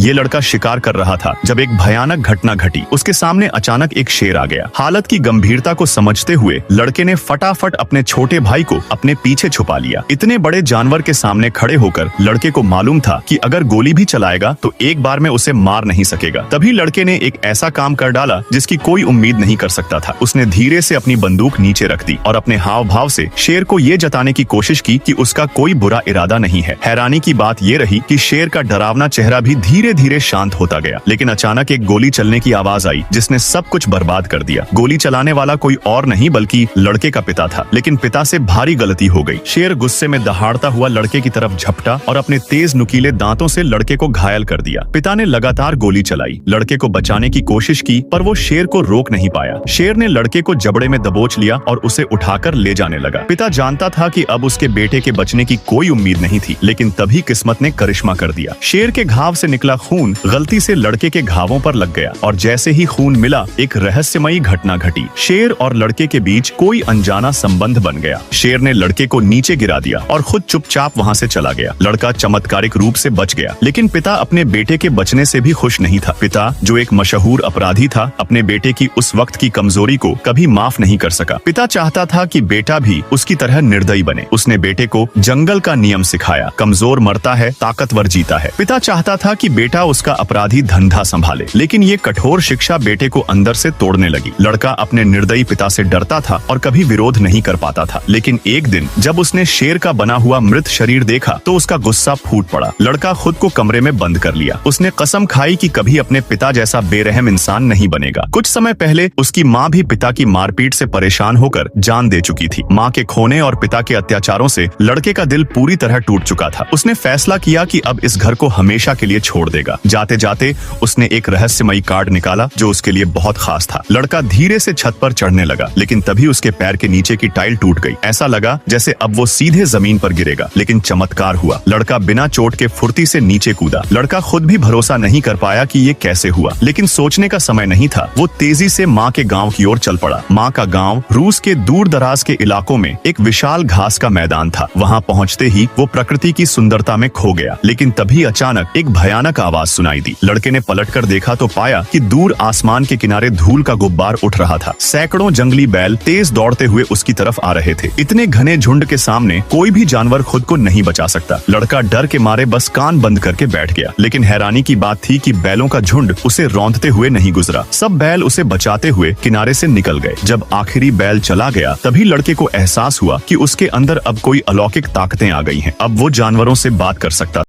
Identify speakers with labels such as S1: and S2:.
S1: ये लड़का शिकार कर रहा था जब एक भयानक घटना घटी। उसके सामने अचानक एक शेर आ गया। हालत की गंभीरता को समझते हुए लड़के ने फटाफट अपने छोटे भाई को अपने पीछे छुपा लिया। इतने बड़े जानवर के सामने खड़े होकर लड़के को मालूम था कि अगर गोली भी चलाएगा तो एक बार में उसे मार नहीं सकेगा। तभी लड़के ने एक ऐसा काम कर डाला जिसकी कोई उम्मीद नहीं कर सकता था। उसने धीरे से अपनी बंदूक नीचे रख दी और अपने हाव भाव से शेर को ये जताने की कोशिश की कि उसका कोई बुरा इरादा नहीं है। हैरानी की बात ये रही कि शेर का डरावना चेहरा भी धीरे धीरे शांत होता गया। लेकिन अचानक एक गोली चलने की आवाज आई जिसने सब कुछ बर्बाद कर दिया। गोली चलाने वाला कोई और नहीं बल्कि लड़के का पिता था। लेकिन पिता से भारी गलती हो गई। शेर गुस्से में दहाड़ता हुआ लड़के की तरफ झपटा और अपने तेज नुकीले दांतों से लड़के को घायल कर दिया। पिता ने लगातार गोली चलाई, लड़के को बचाने की कोशिश की, पर वो शेर को रोक नहीं पाया। शेर ने लड़के को जबड़े में दबोच लिया और उसे उठाकर ले जाने लगा। पिता जानता था कि अब उसके बेटे के बचने की कोई उम्मीद नहीं थी, लेकिन तभी किस्मत ने करिश्मा कर दिया। शेर के घाव से निकला खून गलती से लड़के के घावों पर लग गया और जैसे ही खून मिला एक रहस्यमयी घटना घटी। शेर और लड़के के बीच कोई अनजाना संबंध बन गया। शेर ने लड़के को नीचे गिरा दिया और खुद चुपचाप वहां से चला गया। लड़का चमत्कारिक रूप से बच गया, लेकिन पिता अपने बेटे के बचने से भी खुश नहीं था। पिता, जो एक मशहूर अपराधी था, अपने बेटे की उस वक्त की कमजोरी को कभी माफ नहीं कर सका। पिता चाहता था कि बेटा भी उसकी तरह निर्दयी बने। उसने बेटे को जंगल का नियम सिखाया, कमजोर मरता है, ताकतवर जीता है। पिता चाहता था कि बेटा उसका अपराधी धंधा संभाले, लेकिन ये कठोर शिक्षा बेटे को अंदर से तोड़ने लगी। लड़का अपने निर्दयी पिता से डरता था और कभी विरोध नहीं कर पाता था। लेकिन एक दिन जब उसने शेर का बना हुआ मृत शरीर देखा तो उसका गुस्सा फूट पड़ा। लड़का खुद को कमरे में बंद कर लिया। उसने कसम खाई कि कभी अपने पिता जैसा बेरहम इंसान नहीं बनेगा। कुछ समय पहले उसकी माँ भी पिता की मारपीट से परेशान होकर जान दे चुकी थी। माँ के खोने और पिता के अत्याचारों से लड़के का दिल पूरी तरह टूट चुका था। उसने फैसला किया कि अब इस घर को हमेशा के लिए छोड़ देगा। जाते जाते उसने एक रहस्यमयी कार्ड निकाला जो उसके लिए बहुत खास था। लड़का धीरे से छत पर चढ़ने लगा, लेकिन तभी उसके पैर के नीचे की टाइल टूट गई। ऐसा लगा जैसे अब वो सीधे जमीन पर गिरेगा, लेकिन चमत्कार हुआ। लड़का बिना चोट के फुर्ती से नीचे कूदा। लड़का खुद भी भरोसा नहीं कर पाया कि ये कैसे हुआ, लेकिन सोचने का समय नहीं था। वो तेजी से माँ के गांव की ओर चल पड़ा। माँ का गांव रूस के दूर दराज के इलाकों में एक विशाल घास का मैदान था। वहाँ पहुँचते ही वो प्रकृति की सुंदरता में खो गया। लेकिन तभी अचानक एक भयानक आवाज सुनाई दी। लड़के ने पलटकर देखा तो पाया कि दूर आसमान के किनारे धूल का गुब्बार उठ रहा था। सैकड़ों जंगली बैल तेज दौड़ते हुए उसकी तरफ आ रहे थे। इतने घने झुंड के सामने कोई भी जानवर खुद को नहीं बचा सकता। लड़का डर के मारे बस कान बंद करके बैठ गया। लेकिन हैरानी की बात थी कि बैलों का झुंड उसे रौंदते हुए नहीं गुजरा। सब बैल उसे बचाते हुए किनारे से निकल गए। जब आखिरी बैल चला गया तभी लड़के को एहसास हुआ कि उसके अंदर अब कोई अलौकिक ताकतें आ गई हैं। अब वो जानवरों से बात कर सकता